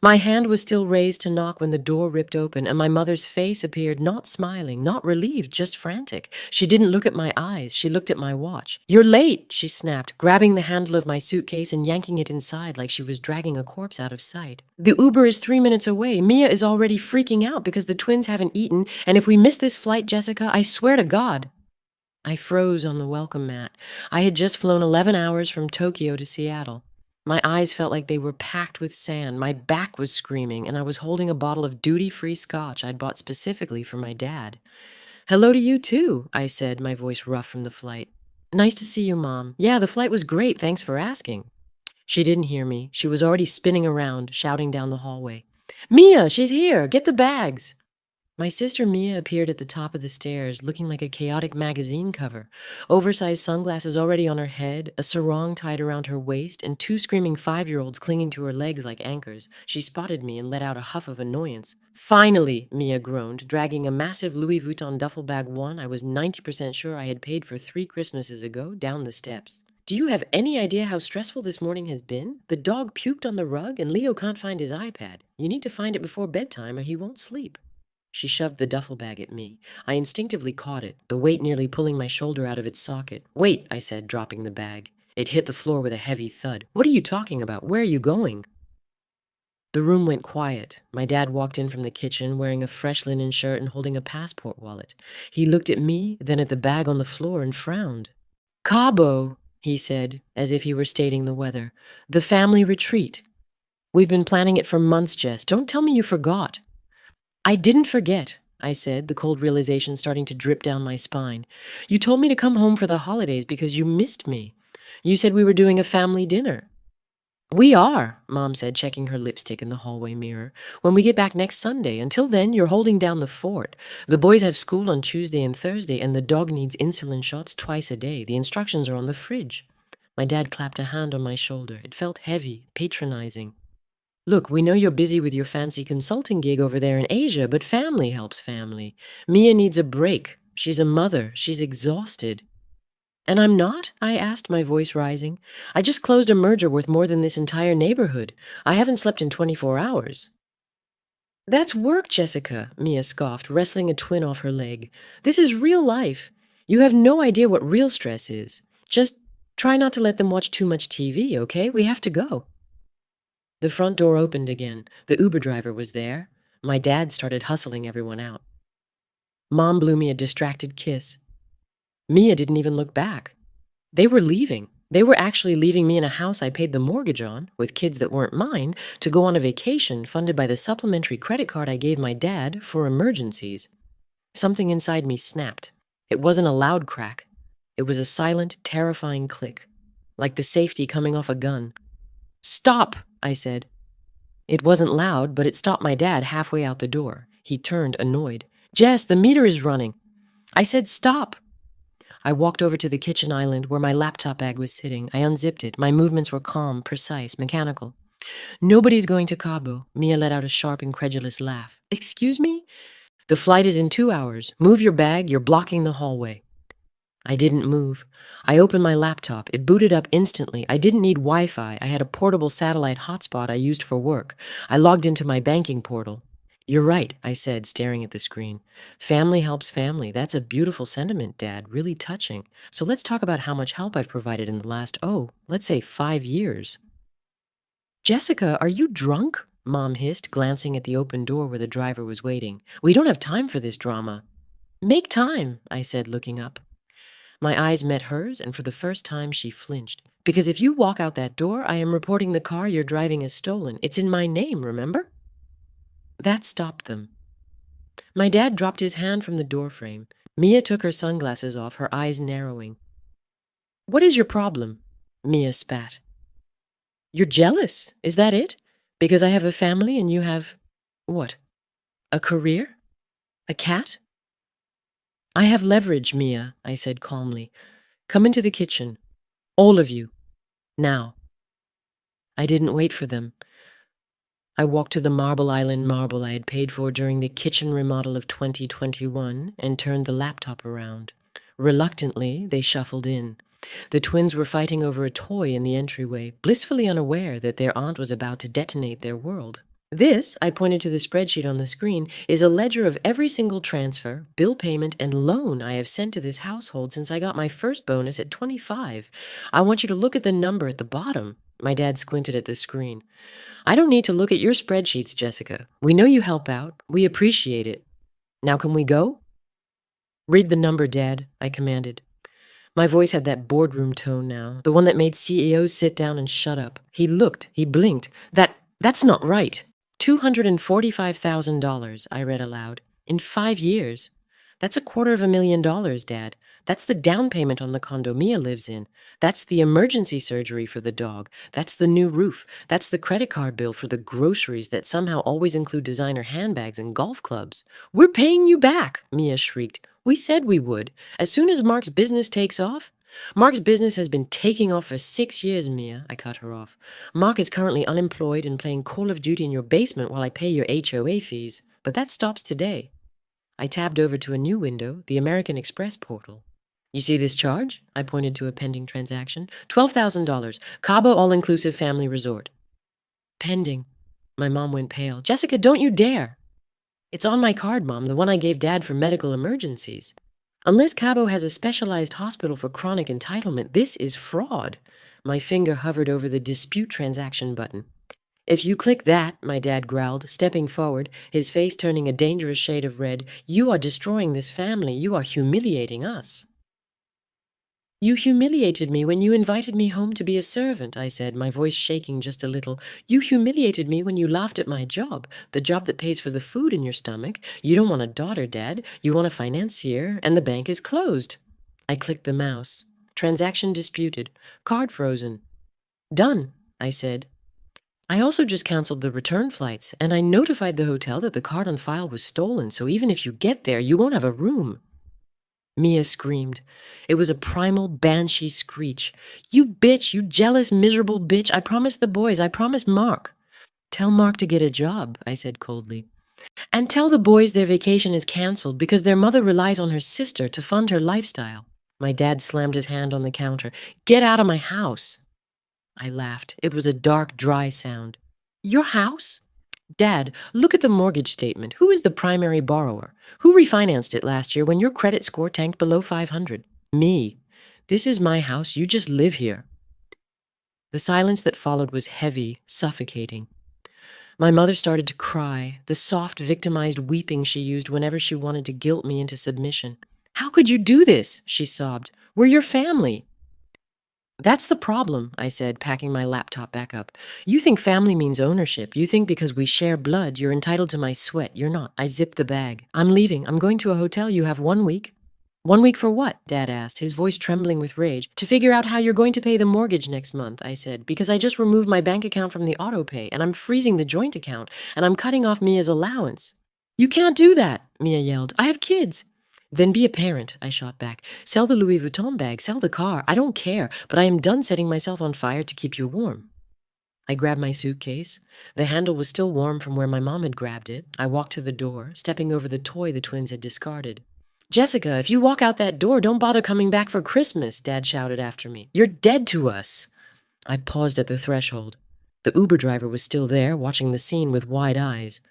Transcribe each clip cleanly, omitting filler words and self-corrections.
My hand was still raised to knock when the door ripped open, and my mother's face appeared not smiling, not relieved, just frantic. She didn't look at my eyes. She looked at my watch. "You're late," she snapped, grabbing the handle of my suitcase and yanking it inside like she was dragging a corpse out of sight. "The Uber is 3 minutes away. Mia is already freaking out because the twins haven't eaten, and if we miss this flight, Jessica, I swear to God." I froze on the welcome mat. I had just flown 11 hours from Tokyo to Seattle. My eyes felt like they were packed with sand. My back was screaming, and I was holding a bottle of duty-free scotch I'd bought specifically for my dad. "Hello to you, too," I said, my voice rough from the flight. "Nice to see you, Mom. Yeah, the flight was great. Thanks for asking." She didn't hear me. She was already spinning around, shouting down the hallway. "Mia, she's here. Get the bags." My sister Mia appeared at the top of the stairs, looking like a chaotic magazine cover. Oversized sunglasses already on her head, a sarong tied around her waist, and 2 screaming 5-year-olds clinging to her legs like anchors. She spotted me and let out a huff of annoyance. "Finally," Mia groaned, dragging a massive Louis Vuitton duffel bag one I was 90% sure I had paid for 3 Christmases ago down the steps. "Do you have any idea how stressful this morning has been? The dog puked on the rug and Leo can't find his iPad. You need to find it before bedtime or he won't sleep." She shoved the duffel bag at me. I instinctively caught it, the weight nearly pulling my shoulder out of its socket. "Wait," I said, dropping the bag. It hit the floor with a heavy thud. "What are you talking about? Where are you going?" The room went quiet. My dad walked in from the kitchen, wearing a fresh linen shirt and holding a passport wallet. He looked at me, then at the bag on the floor, and frowned. "Cabo," he said, as if he were stating the weather. "The family retreat. We've been planning it for months, Jess. Don't tell me you forgot." "I didn't forget," I said, the cold realization starting to drip down my spine. "You told me to come home for the holidays because you missed me. You said we were doing a family dinner." "We are," Mom said, checking her lipstick in the hallway mirror. "When we get back next Sunday. Until then, you're holding down the fort. The boys have school on Tuesday and Thursday, and the dog needs insulin shots twice a day. The instructions are on the fridge." My dad clapped a hand on my shoulder. It felt heavy, patronizing. "Look, we know you're busy with your fancy consulting gig over there in Asia, but family helps family. Mia needs a break. She's a mother. She's exhausted." "And I'm not?" I asked, my voice rising. "I just closed a merger worth more than this entire neighborhood. I haven't slept in 24 hours. "That's work, Jessica," Mia scoffed, wrestling a twin off her leg. "This is real life. You have no idea what real stress is. Just try not to let them watch too much TV, okay? We have to go." The front door opened again. The Uber driver was there. My dad started hustling everyone out. Mom blew me a distracted kiss. Mia didn't even look back. They were leaving. They were actually leaving me in a house I paid the mortgage on, with kids that weren't mine, to go on a vacation funded by the supplementary credit card I gave my dad for emergencies. Something inside me snapped. It wasn't a loud crack. It was a silent, terrifying click, like the safety coming off a gun. "Stop," I said. It wasn't loud, but it stopped my dad halfway out the door. He turned, annoyed. "Jess, the meter is running." I said, "Stop." I walked over to the kitchen island where my laptop bag was sitting. I unzipped it. My movements were calm, precise, mechanical. "Nobody's going to Cabo." Mia let out a sharp, incredulous laugh. "Excuse me?" "The flight is in 2 hours. Move your bag. You're blocking the hallway." I didn't move. I opened my laptop. It booted up instantly. I didn't need Wi-Fi. I had a portable satellite hotspot I used for work. I logged into my banking portal. "You're right," I said, staring at the screen. "Family helps family. That's a beautiful sentiment, Dad. Really touching. So let's talk about how much help I've provided in the last, let's say 5 years." "Jessica, are you drunk?" Mom hissed, glancing at the open door where the driver was waiting. "We don't have time for this drama." "Make time," I said, looking up. My eyes met hers, and for the first time she flinched. "Because if you walk out that door, I am reporting the car you're driving as stolen. It's in my name, remember?" That stopped them. My dad dropped his hand from the doorframe. Mia took her sunglasses off, her eyes narrowing. "What is your problem?" Mia spat. "You're jealous, is that it? Because I have a family and you have, what, a career? A cat?" "I have leverage, Mia," I said calmly. "Come into the kitchen. All of you. Now." I didn't wait for them. I walked to the Marble Island marble I had paid for during the kitchen remodel of 2021 and turned the laptop around. Reluctantly, they shuffled in. The twins were fighting over a toy in the entryway, blissfully unaware that their aunt was about to detonate their world. This, I pointed to the spreadsheet on the screen, is a ledger of every single transfer, bill payment, and loan I have sent to this household since I got my first bonus at 25. I want you to look at the number at the bottom. My dad squinted at the screen. I don't need to look at your spreadsheets, Jessica. We know you help out. We appreciate it. Now can we go? Read the number, Dad, I commanded. My voice had that boardroom tone now, the one that made CEOs sit down and shut up. He looked, he blinked. That's not right. $245,000, I read aloud. In 5 years. That's $250,000, Dad. That's the down payment on the condo Mia lives in. That's the emergency surgery for the dog. That's the new roof. That's the credit card bill for the groceries that somehow always include designer handbags and golf clubs. We're paying you back, Mia shrieked. We said we would. As soon as Mark's business takes off. Mark's business has been taking off for 6 years, Mia, I cut her off. Mark is currently unemployed and playing Call of Duty in your basement while I pay your HOA fees. But that stops today. I tabbed over to a new window, the American Express portal. You see this charge? I pointed to a pending transaction. $12,000. Cabo All-Inclusive Family Resort. Pending. My mom went pale. Jessica, don't you dare. It's on my card, Mom, the one I gave Dad for medical emergencies. Unless Cabo has a specialized hospital for chronic entitlement, this is fraud. My finger hovered over the dispute transaction button. If you click that, my dad growled, stepping forward, his face turning a dangerous shade of red, you are destroying this family. You are humiliating us. You humiliated me when you invited me home to be a servant, I said, my voice shaking just a little. You humiliated me when you laughed at my job, the job that pays for the food in your stomach. You don't want a daughter, Dad. You want a financier, and the bank is closed. I clicked the mouse. Transaction disputed. Card frozen. Done, I said. I also just canceled the return flights, and I notified the hotel that the card on file was stolen, so even if you get there, you won't have a room. Mia screamed. It was a primal banshee screech. You bitch, you jealous, miserable bitch. I promised the boys. I promised Mark. Tell Mark to get a job, I said coldly. And tell the boys their vacation is canceled because their mother relies on her sister to fund her lifestyle. My dad slammed his hand on the counter. Get out of my house. I laughed. It was a dark, dry sound. Your house? Dad, look at the mortgage statement. Who is the primary borrower? Who refinanced it last year when your credit score tanked below 500? Me. This is my house. You just live here. The silence that followed was heavy, suffocating. My mother started to cry, the soft, victimized weeping she used whenever she wanted to guilt me into submission. How could you do this? She sobbed. We're your family. That's the problem, I said, packing my laptop back up. You think family means ownership. You think because we share blood, you're entitled to my sweat. You're not. I zipped the bag. I'm leaving. I'm going to a hotel. You have 1 week. 1 week for what? Dad asked, his voice trembling with rage. To figure out how you're going to pay the mortgage next month, I said, because I just removed my bank account from the auto pay, and I'm freezing the joint account, and I'm cutting off Mia's allowance. You can't do that, Mia yelled. I have kids. Then be a parent, I shot back. Sell the Louis Vuitton bag, sell the car. I don't care, but I am done setting myself on fire to keep you warm. I grabbed my suitcase. The handle was still warm from where my mom had grabbed it. I walked to the door, stepping over the toy the twins had discarded. Jessica, if you walk out that door, don't bother coming back for Christmas, Dad shouted after me. You're dead to us. I paused at the threshold. The Uber driver was still there, watching the scene with wide eyes.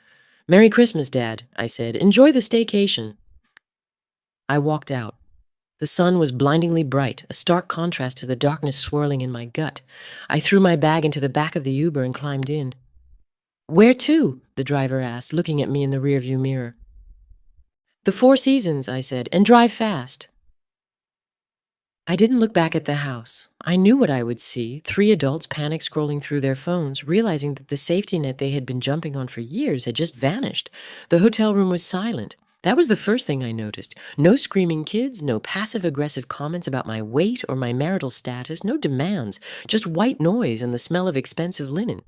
Merry Christmas, Dad, I said. Enjoy the staycation. I walked out. The sun was blindingly bright, a stark contrast to the darkness swirling in my gut. I threw my bag into the back of the Uber and climbed in. Where to? The driver asked, looking at me in the rearview mirror. The Four Seasons, I said, and drive fast. I didn't look back at the house. I knew what I would see, 3 adults panic scrolling through their phones, realizing that the safety net they had been jumping on for years had just vanished. The hotel room was silent. That was the first thing I noticed. No screaming kids, no passive-aggressive comments about my weight or my marital status, no demands, just white noise and the smell of expensive linen.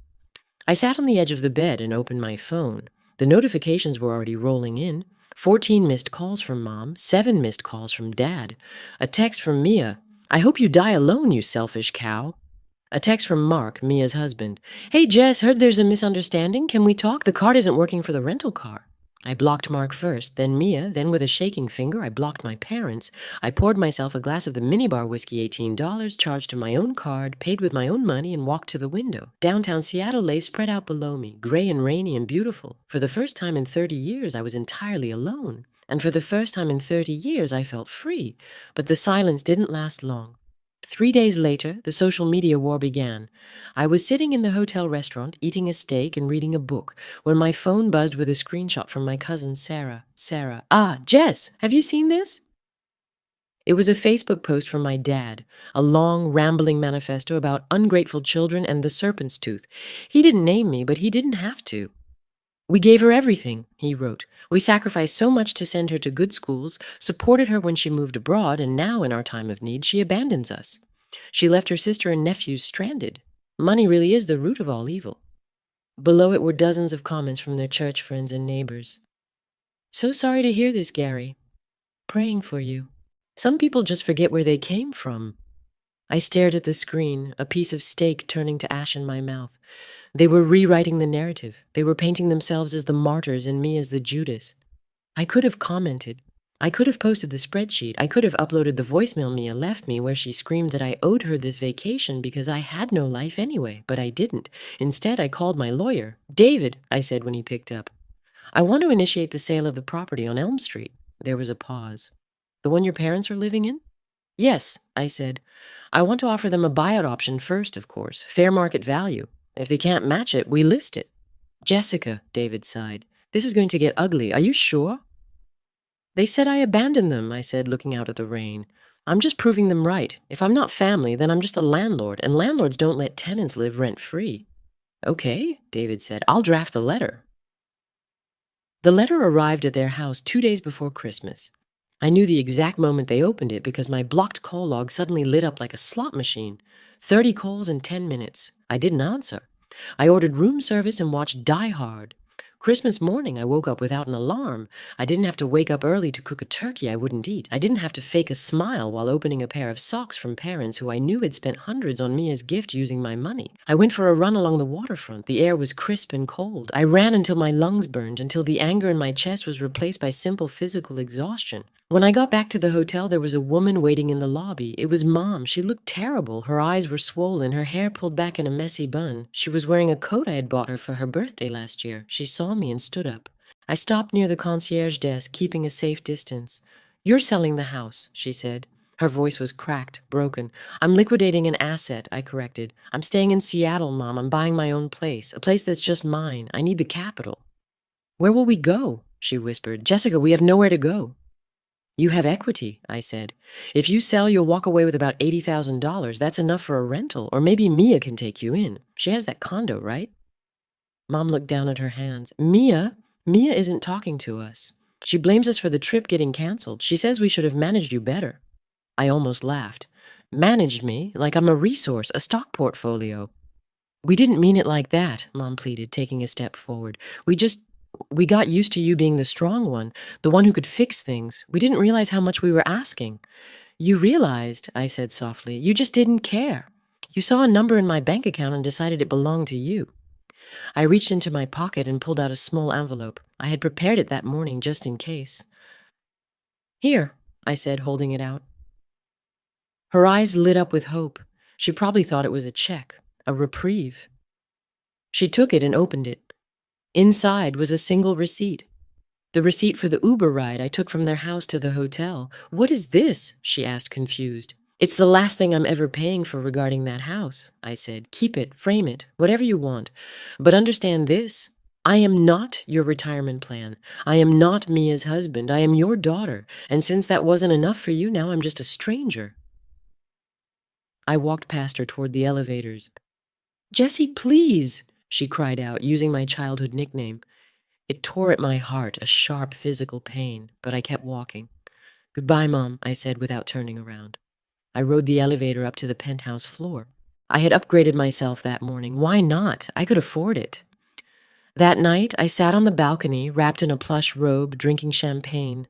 I sat on the edge of the bed and opened my phone. The notifications were already rolling in. 14 missed calls from Mom, 7 missed calls from Dad. A text from Mia. I hope you die alone, you selfish cow. A text from Mark, Mia's husband. Hey, Jess, heard there's a misunderstanding. Can we talk? The card isn't working for the rental car. I blocked Mark first, then Mia, then with a shaking finger I blocked my parents. I poured myself a glass of the minibar whiskey, $18, charged to my own card, paid with my own money, and walked to the window. Downtown Seattle lay spread out below me, gray and rainy and beautiful. For the first time in 30 years I was entirely alone. And for the first time in 30 years I felt free. But the silence didn't last long. 3 days later, the social media war began. I was sitting in the hotel restaurant, eating a steak and reading a book, when my phone buzzed with a screenshot from my cousin Sarah. "Ah, Jess, have you seen this?" It was a Facebook post from my dad, a long, rambling manifesto about ungrateful children and the serpent's tooth. He didn't name me, but he didn't have to. "We gave her everything," he wrote. "We sacrificed so much to send her to good schools, supported her when she moved abroad, and now, in our time of need, she abandons us. She left her sister and nephews stranded. Money really is the root of all evil." Below it were dozens of comments from their church friends and neighbors. "So sorry to hear this, Gary. Praying for you. Some people just forget where they came from." I stared at the screen, a piece of steak turning to ash in my mouth. They were rewriting the narrative. They were painting themselves as the martyrs and me as the Judas. I could have commented. I could have posted the spreadsheet. I could have uploaded the voicemail Mia left me where she screamed that I owed her this vacation because I had no life anyway, but I didn't. Instead, I called my lawyer. "David," I said when he picked up, "I want to initiate the sale of the property on Elm Street." There was a pause. "The one your parents are living in?" "Yes," I said. "I want to offer them a buyout option first, of course. Fair market value. If they can't match it, we list it." "Jessica," David sighed, "this is going to get ugly. Are you sure?" "They said I abandoned them," I said, looking out at the rain. "I'm just proving them right. If I'm not family, then I'm just a landlord, and landlords don't let tenants live rent-free." "Okay," David said. "I'll draft the letter." The letter arrived at their house 2 days before Christmas. I knew the exact moment they opened it because my blocked call log suddenly lit up like a slot machine. 30 calls in 10 minutes. I didn't answer. I ordered room service and watched Die Hard. Christmas morning, I woke up without an alarm. I didn't have to wake up early to cook a turkey I wouldn't eat. I didn't have to fake a smile while opening a pair of socks from parents who I knew had spent hundreds on Mia's gift using my money. I went for a run along the waterfront. The air was crisp and cold. I ran until my lungs burned, until the anger in my chest was replaced by simple physical exhaustion. When I got back to the hotel, there was a woman waiting in the lobby. It was Mom. She looked terrible. Her eyes were swollen, her hair pulled back in a messy bun. She was wearing a coat I had bought her for her birthday last year. She saw me and stood up. I stopped near the concierge desk, keeping a safe distance. "You're selling the house," she said. Her voice was cracked, broken. "I'm liquidating an asset," I corrected. "I'm staying in Seattle, Mom. I'm buying my own place, a place that's just mine. I need the capital." "Where will we go?" she whispered. "Jessica, we have nowhere to go." "You have equity," I said. "If you sell, you'll walk away with about $80,000. That's enough for a rental, or maybe Mia can take you in. She has that condo, right?" Mom looked down at her hands. Mia isn't talking to us. She blames us for the trip getting canceled. She says we should have managed you better." I almost laughed. "Managed me? Like I'm a resource, a stock portfolio." "We didn't mean it like that," Mom pleaded, taking a step forward. We got used to you being the strong one, the one who could fix things. We didn't realize how much we were asking." "You realized," I said softly. "You just didn't care. You saw a number in my bank account and decided it belonged to you." I reached into my pocket and pulled out a small envelope. I had prepared it that morning just in case. "Here," I said, holding it out. Her eyes lit up with hope. She probably thought it was a check, a reprieve. She took it and opened it. Inside was a single receipt. The receipt for the Uber ride I took from their house to the hotel. "What is this?" she asked, confused. "It's the last thing I'm ever paying for regarding that house," I said. "Keep it, frame it, whatever you want. But understand this. I am not your retirement plan. I am not Mia's husband. I am your daughter. And since that wasn't enough for you, now I'm just a stranger." I walked past her toward the elevators. "Jessie, please," she cried out, using my childhood nickname. It tore at my heart, a sharp physical pain, but I kept walking. "Goodbye, Mom," I said without turning around. I rode the elevator up to the penthouse floor. I had upgraded myself that morning. Why not? I could afford it. That night, I sat on the balcony, wrapped in a plush robe, drinking champagne.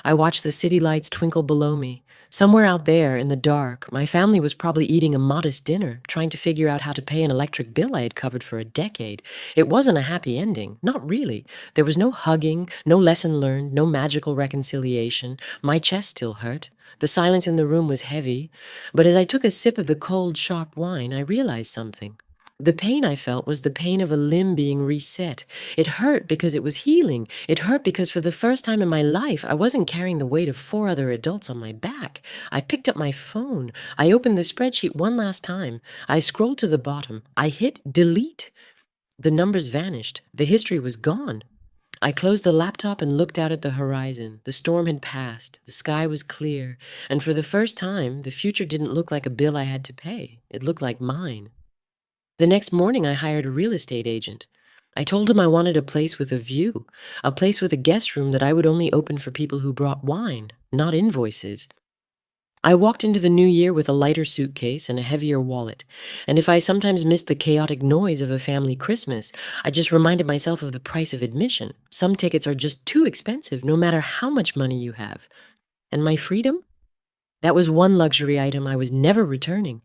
I watched the city lights twinkle below me. Somewhere out there in the dark, my family was probably eating a modest dinner, trying to figure out how to pay an electric bill I had covered for a decade. It wasn't a happy ending, not really. There was no hugging, no lesson learned, no magical reconciliation. My chest still hurt. The silence in the room was heavy. But as I took a sip of the cold, sharp wine, I realized something. The pain I felt was the pain of a limb being reset. It hurt because it was healing. It hurt because for the first time in my life, I wasn't carrying the weight of 4 other adults on my back. I picked up my phone. I opened the spreadsheet one last time. I scrolled to the bottom. I hit delete. The numbers vanished. The history was gone. I closed the laptop and looked out at the horizon. The storm had passed. The sky was clear. And for the first time, the future didn't look like a bill I had to pay. It looked like mine. The next morning, I hired a real estate agent. I told him I wanted a place with a view, a place with a guest room that I would only open for people who brought wine, not invoices. I walked into the new year with a lighter suitcase and a heavier wallet, and if I sometimes missed the chaotic noise of a family Christmas, I just reminded myself of the price of admission. Some tickets are just too expensive, no matter how much money you have. And my freedom? That was one luxury item I was never returning.